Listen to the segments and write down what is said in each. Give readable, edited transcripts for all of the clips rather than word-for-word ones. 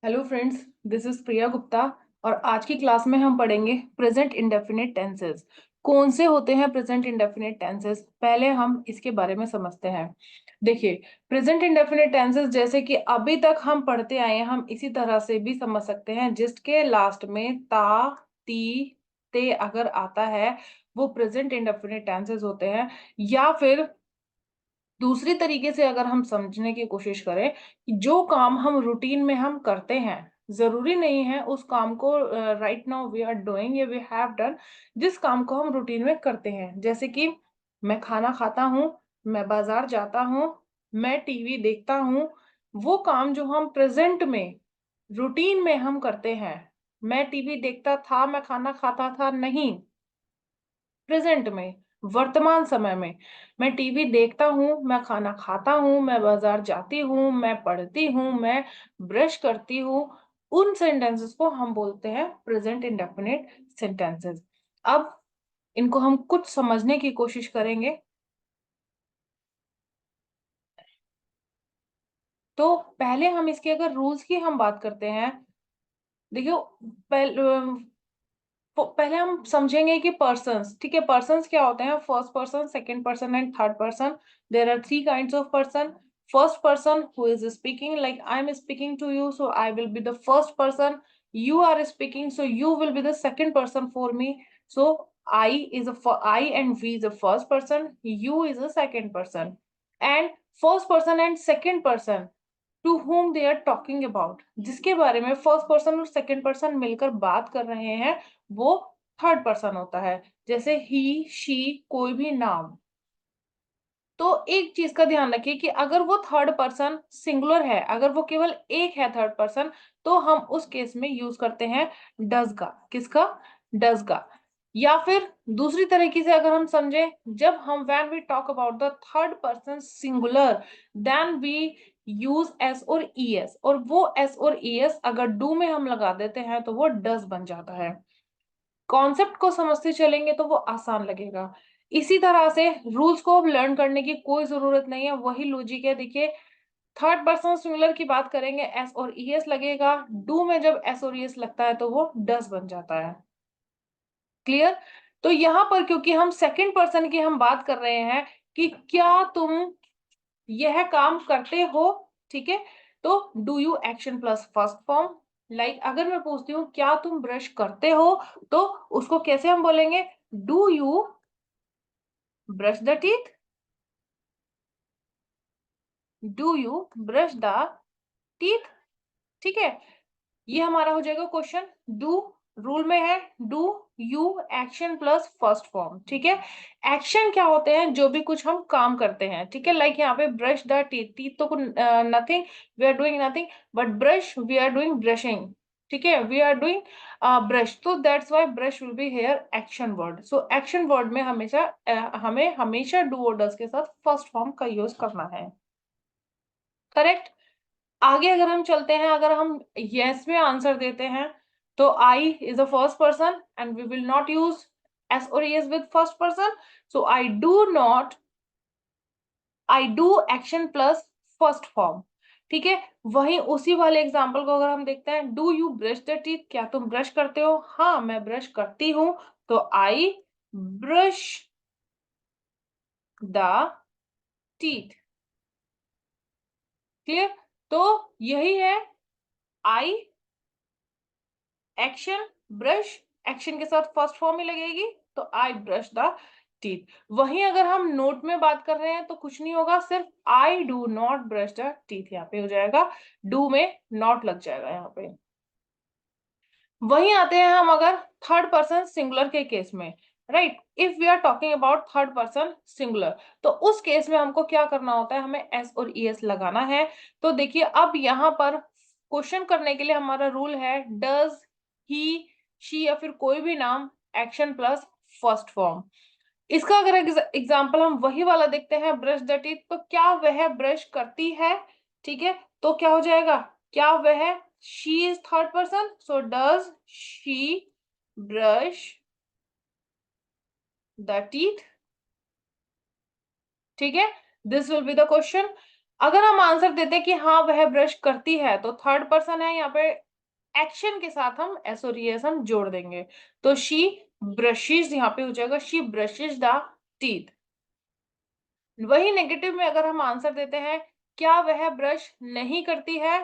Hello friends, this is प्रिया गुप्ता। और आज की क्लास में हम पढ़ेंगे प्रेजेंट इंडेफिनिट टेंसेस। कौन से होते हैं प्रेजेंट इंडेफिनिट टेंसेस, पहले हम इसके बारे में समझते हैं। देखिए, प्रेजेंट इंडेफिनिट टेंसेस जैसे कि अभी तक हम पढ़ते आए हैं, हम इसी तरह से भी समझ सकते हैं। जिसके लास्ट में ता, ती, ते अगर आता है वो प्रेजेंट इंडेफिनिट टेंसेस होते हैं। या फिर दूसरी तरीके से अगर हम समझने की कोशिश करें कि जो काम हम रूटीन में हम करते हैं, जरूरी नहीं है उस काम को right now we are doing या वी हैव डन। जिस काम को हम रूटीन में करते हैं, जैसे कि मैं खाना खाता हूँ, मैं बाजार जाता हूँ, मैं टीवी देखता हूँ, वो काम जो हम प्रेजेंट में रूटीन में हम करते हैं। मैं टीवी देखता था, मैं खाना खाता था, नहीं। प्रेजेंट में, वर्तमान समय में, मैं टीवी देखता हूँ, मैं खाना खाता हूँ, मैं बाजार जाती हूँ, मैं पढ़ती हूँ, मैं ब्रश करती हूँ। उन सेंटेंसेस को हम बोलते हैं प्रेजेंट इंडेफिनिट सेंटेंसेस। अब इनको हम कुछ समझने की कोशिश करेंगे। तो पहले हम इसके अगर रूल्स की हम बात करते हैं, देखियो, पहले हम समझेंगे कि पर्सन्स, ठीक है, पर्सन्स क्या होते हैं। First person, second person and third person. There are three kinds of person. First person who is speaking, like I am speaking to you, so I will be the first person. You are speaking, so you will be the second person for me. So I and we is the first person, you is the second person. And first person and second person to whom they are talking about, जिसके बारे में first person और second person मिलकर बात कर रहे हैं, वो थर्ड पर्सन होता है। जैसे ही, शी, कोई भी नाम। तो एक चीज का ध्यान रखिए कि अगर वो थर्ड पर्सन सिंगुलर है, अगर वो केवल एक है थर्ड पर्सन, तो हम उस केस में यूज करते हैं डज का। किसका? डज का। या फिर दूसरी तरीके से अगर हम समझे, जब हम when we talk about the third person singular, then we use S और ई एस, और वो एस और ई एस अगर डू में हम लगा देते हैं तो वो डज बन जाता है। कॉन्सेप्ट को समझते चलेंगे तो वो आसान लगेगा। इसी तरह से रूल्स को अब लर्न करने की कोई जरूरत नहीं है, वही लॉजिक है। देखिए, थर्ड पर्सन सिंगुलर की बात करेंगे, एस और ई एस लगेगा। डू में जब एस और ई एस लगता है तो वो डस बन जाता है। क्लियर? तो यहां पर क्योंकि हम सेकंड पर्सन की हम बात कर रहे हैं कि क्या तुम यह काम करते हो, ठीक है, तो do you action plus first form. Like अगर मैं पूछती हूँ क्या तुम ब्रश करते हो, तो उसको कैसे हम बोलेंगे? Do you brush the teeth? Do you brush the teeth? ठीक है, ये हमारा हो जाएगा क्वेश्चन। डू रूल में है do you action plus first form, ठीक है। एक्शन क्या होते हैं? जो भी कुछ हम काम करते हैं, ठीक है। लाइक यहाँ पे ब्रश द टीथ, टीथ तो nothing, we are doing nothing, but brush we are doing brushing, ठीक है, वी आर डूइंग ब्रश, तो that's why brush will be here action word. So action word में हमेशा हमें हमेशा डू और does के साथ फर्स्ट फॉर्म का यूज करना है। करेक्ट? आगे अगर हम चलते हैं, अगर हम यस में आंसर देते हैं, तो I is a first person and we will not use S और S with first person. So I do action plus first form, ठीक है। वहीं उसी वाले एग्जांपल को अगर हम देखते हैं, do you brush the teeth? क्या तुम ब्रश करते हो? हाँ, मैं ब्रश करती हूँ, तो I brush the teeth. Clear? तो यही है, आई एक्शन ब्रश, एक्शन के साथ फर्स्ट फॉर्म ही लगेगी, तो आई ब्रश द टीथ। वहीं अगर हम नोट में बात कर रहे हैं तो कुछ नहीं होगा, सिर्फ I do not brush the teeth यहाँ पे हो जाएगा, डू में नॉट लग जाएगा यहाँ पे। वहीं आते हैं हम अगर थर्ड पर्सन सिंगुलर के केस में, right. If we are talking about third person singular, तो उस केस में हमको क्या करना होता है? हमें एस और ई एस लगाना है। तो देखिए, अब यहाँ पर क्वेश्चन करने के लिए हमारा रूल है डज ही, शी या फिर कोई भी नाम, एक्शन प्लस फर्स्ट फॉर्म। इसका अगर एग्जाम्पल हम वही वाला देखते हैं, ब्रश द टीथ, तो क्या वह ब्रश करती है? ठीक है, तो क्या हो जाएगा? क्या वह, she is third person, so does she brush the teeth? ठीक है, this will be the question. अगर हम आंसर देते कि हाँ वह ब्रश करती है, तो थर्ड पर्सन है यहाँ पे, एक्शन के साथ हम एस और एस हम जोड़ देंगे, तो शी ब्रशेज यहाँ पे हो जाएगा, शी ब्रशेज द टीथ। वही नेगेटिव में अगर हम आंसर देते हैं क्या वह ब्रश नहीं करती है,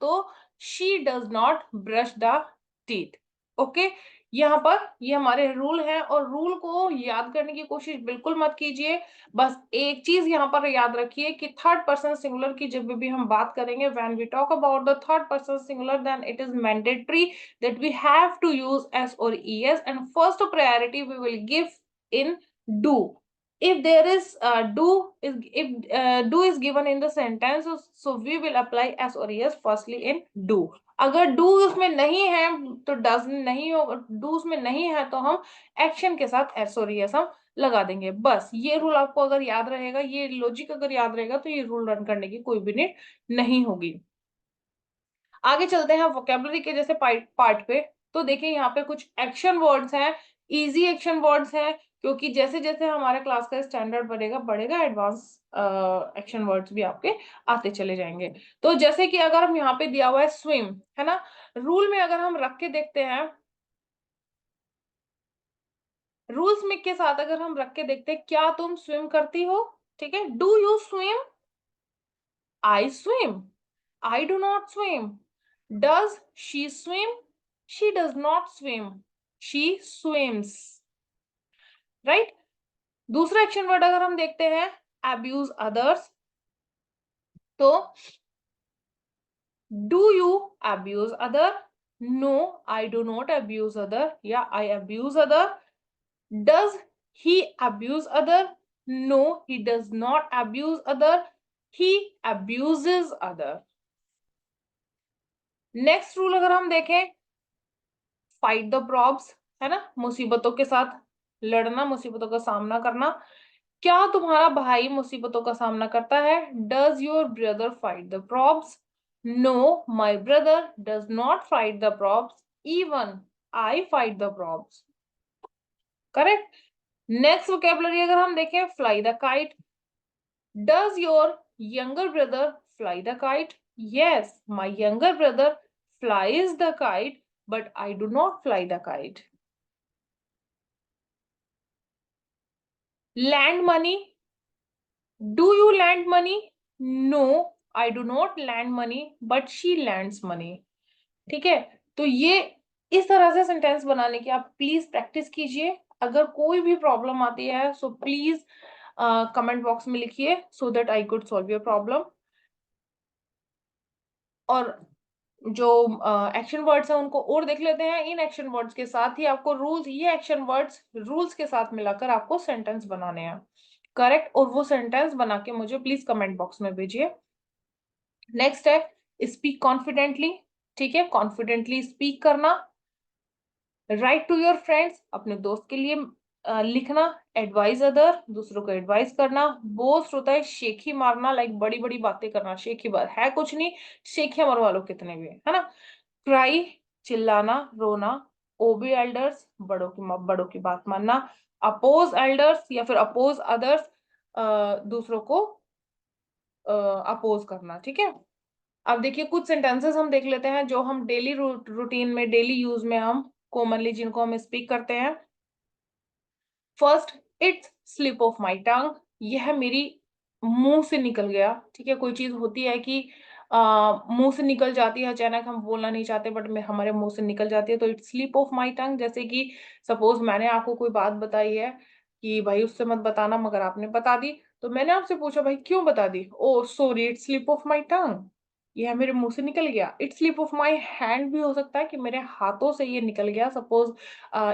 तो she does not brush the teeth. Okay, यहाँ पर ये हमारे रूल हैं, और रूल को याद करने की कोशिश बिल्कुल मत कीजिए। बस एक चीज यहाँ पर याद रखिए कि थर्ड पर्सन सिंगुलर की जब भी हम बात करेंगे, when we talk about the third person singular, then it is mandatory that we have to use S और ES, and first priority we will give in do. If there is do is if do is given in the sentence, so we will apply as or yes firstly in do। अगर do उसमें नहीं है तो does नहीं होगा, do उसमें नहीं है तो हम एक्शन के साथ as और yes हम लगा देंगे। बस ये रूल आपको अगर याद रहेगा, ये लॉजिक अगर याद रहेगा, तो ये रूल रन करने की कोई भी नीड नहीं होगी। आगे चलते हैं वोकेबलरी के जैसे पार्ट पे। तो देखिए यहाँ पे कुछ एक्शन वर्ड्स हैं, इजी एक्शन वर्ड्स हैं, क्योंकि जैसे जैसे हमारे क्लास का स्टैंडर्ड बढ़ेगा बढ़ेगा, एडवांस एक्शन वर्ड्स भी आपके आते चले जाएंगे। तो जैसे कि अगर हम यहाँ पे दिया हुआ है स्विम, है ना, रूल में अगर हम रख के देखते हैं, रूल्स में के साथ अगर हम रख के देखते हैं, क्या तुम स्विम करती हो, ठीक है, do you swim, I swim, I do not swim. Does she swim? She does not swim. She swims. Right? दूसरा एक्शन वर्ड अगर हम देखते हैं abuse others, तो do you abuse other? No, I do not abuse other, या I abuse other. Does he abuse other? No, he does not abuse other. He abuses other. Next rule अगर हम देखें, fight the प्रॉब्स, है ना, मुसीबतों के साथ लड़ना, मुसीबतों का सामना करना। क्या तुम्हारा भाई मुसीबतों का सामना करता है? Does your brother fight the probs? No, my brother does not fight the probs, even I fight the probs. Correct. Next vocabulary अगर हम देखें, fly the kite. Does your younger brother fly the kite? Yes, my younger brother flies the kite, but I do not fly the kite. Lend money. Do you lend money? No, I do not lend money, but she lends money. ठीक है, तो ये इस तरह से sentence बनाने की आप प्लीज प्रैक्टिस कीजिए। अगर कोई भी प्रॉब्लम आती है सो प्लीज कमेंट बॉक्स में लिखिए, so that I could solve your problem. और जो एक्शन वर्ड्स हैं उनको और देख लेते हैं। इन एक्शन वर्ड्स के साथ ही आपको रूल्स, ये एक्शन वर्ड्स रूल्स के साथ मिलाकर आपको सेंटेंस बनाने हैं, करेक्ट, और वो सेंटेंस बना के मुझे प्लीज कमेंट बॉक्स में भेजिए। नेक्स्ट है स्पीक कॉन्फिडेंटली। ठीक है, कॉन्फिडेंटली स्पीक करना। राइट टू योर फ्रेंड्स, अपने दोस्त के लिए लिखना। एडवाइज अदर, दूसरों को एडवाइस करना। बोस्ट होता है शेखी मारना, लाइक बड़ी बड़ी बातें करना, शेखी बात है कुछ नहीं, शेखियां मरवा लो कितने भी, है ना। क्राई, चिल्लाना, रोना। ओबे एल्डर्स, बड़ों की बात मानना। अपोज एल्डर्स या फिर अपोज अदर्स, दूसरों को अपोज करना। ठीक है, अब देखिए कुछ सेंटेंसेस हम देख लेते हैं जो हम डेली रूटीन में, डेली यूज में हम कॉमनली जिनको हम स्पीक करते हैं। First, it's slip of my tongue, यह मेरी मुंह से निकल गया। ठीक है, कोई चीज होती है कि मुंह से निकल जाती है, अचानक हम बोलना नहीं चाहते बट हमारे मुंह से निकल जाती है, तो इट्स स्लिप ऑफ माई टंग। जैसे कि सपोज मैंने आपको कोई बात बताई है कि भाई उससे मत बताना, मगर आपने बता दी, तो मैंने आपसे पूछा भाई क्यों बता दी, oh sorry it's slip of my tongue, यह मेरे मुंह से निकल गया। It's slip of my hand भी हो सकता है कि मेरे हाथों से ये निकल गया। Suppose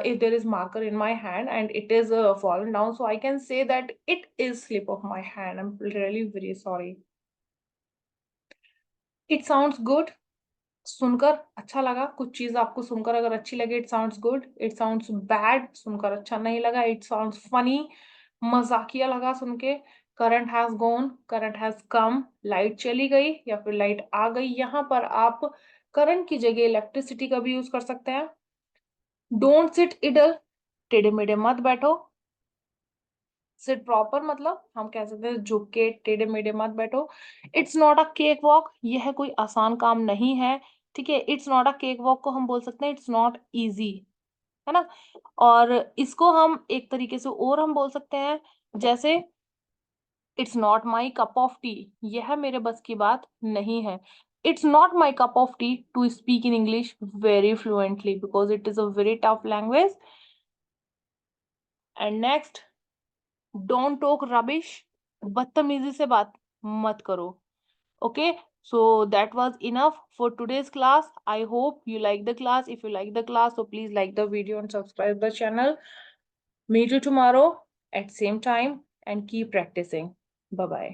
if there is marker in my hand and it is fallen down, so I can say that it is slip of my hand, I'm really very sorry। it sounds good, सुनकर अच्छा लगा, कुछ चीज आपको सुनकर अगर अच्छी लगे, it sounds good. It sounds bad, सुनकर अच्छा नहीं लगा। इट साउंड्स फनी, मजाकिया लगा सुन के। Current has gone, current has come, light चली गई या फिर लाइट आ गई। यहाँ पर आप करंट की जगह इलेक्ट्रिसिटी का भी यूज कर सकते हैं। डोंट सिट इडल, टेढ़े मेढ़े मत बैठो। सिट प्रॉपर मतलब हम कह सकते हैं झुक के टेढ़े मेढ़े मत बैठो। It's not a cake walk, यह कोई आसान काम नहीं है, ठीक है। It's not a cake walk को हम बोल सकते हैं इट्स नॉट इजी, है ना। और इसको हम एक तरीके से और हम बोल सकते हैं जैसे it's not my cup of tea, यह मेरे बस की बात नहीं है। It's not my cup of tea to speak in English very fluently because it is a very tough language. And next, don't talk rubbish, बदतमीजी से बात मत करो। Okay, so that was enough for today's class. I hope you like the class. If you like the class, so please like the video and subscribe the channel. Meet you tomorrow at same time and keep practicing. Bye bye.